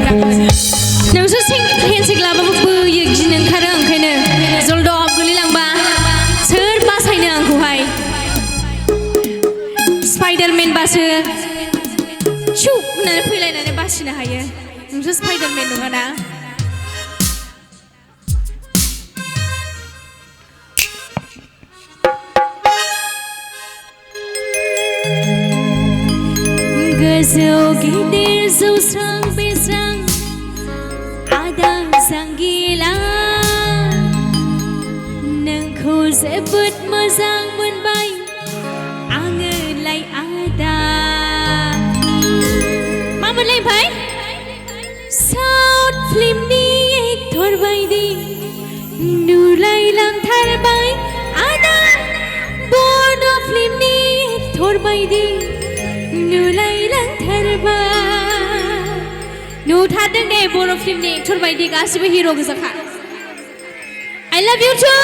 नोंसोर हेन्डसेक लाबाबो बोयो गिनो ओंखारो ओंखायनो जलदब गोलैलांबा सोर बासायनो आंखौहाय स्पाइडारमेन बासो शु होननानै फैलायनानै बासिनो हायो नोंसोर स्पाइडारमेन नङा ना गोजौ गिदिर जौस्रां बेस्रां आदा जांगिला नोंखौ जोबोद मोजां मोनबाय आङोलाय आदा मामोनलाय ओमफ्राय साउथ फिल्मनि एक्टर बायदि नुलायलांथारबाय आदा बड' फिल्मनि एक्टर बायदि नुथारदों दे बर' फिल्मनि एक्टर बायदि गासिबो हिर' गोजाखा I love you too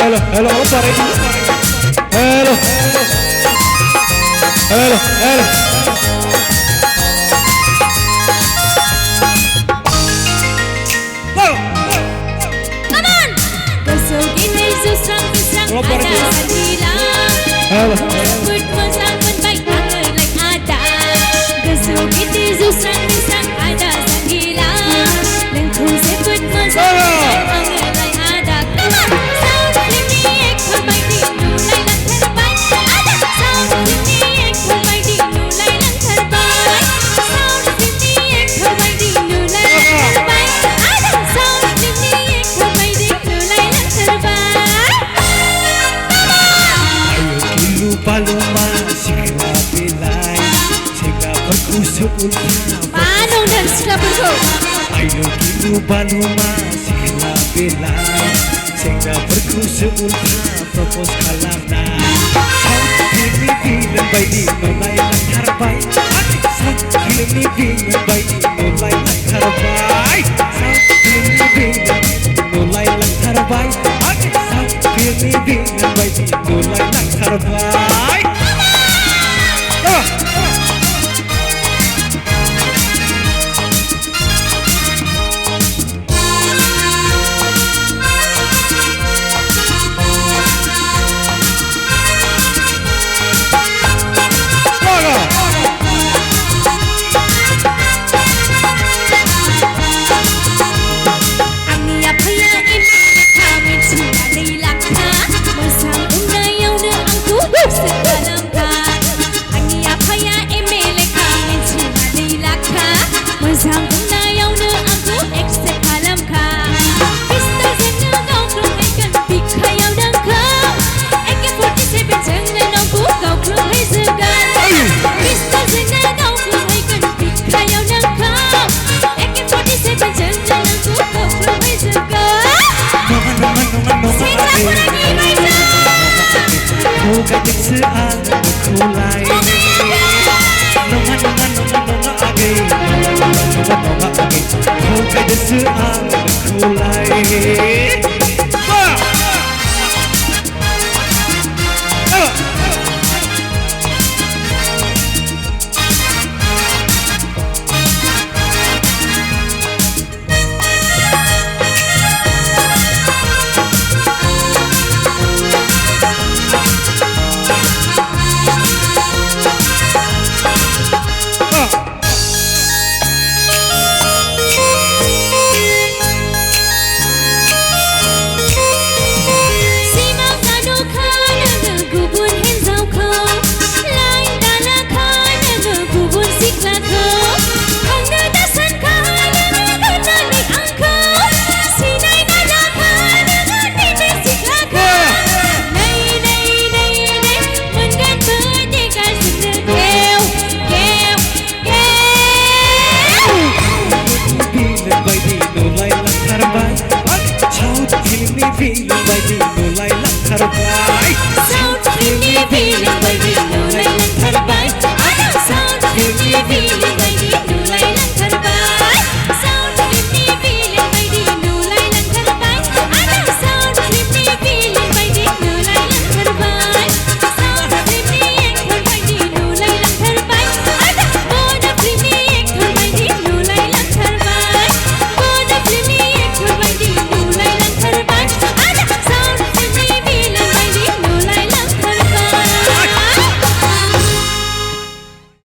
Hello, hello, sorry. Hello, hello, hello. Go. Come on. Goso gini susang susang ada sandila. Hello. Sebut masakan baik angin like ada. Goso gini susang susang ada sandila. Lengku sebut masakan baik angin like ada. Come on. Mana dan silaperku? Ayo kilu baluma sikla belai, sehingga berkusu ultra propose kalamna. Kini bilang bayi nolai lancar bayi, kini bilang bayi nolai lancar bayi, kini bilang nolai lancar bayi, kini bilang bayi nolai lancar bayi. बिलां बायदि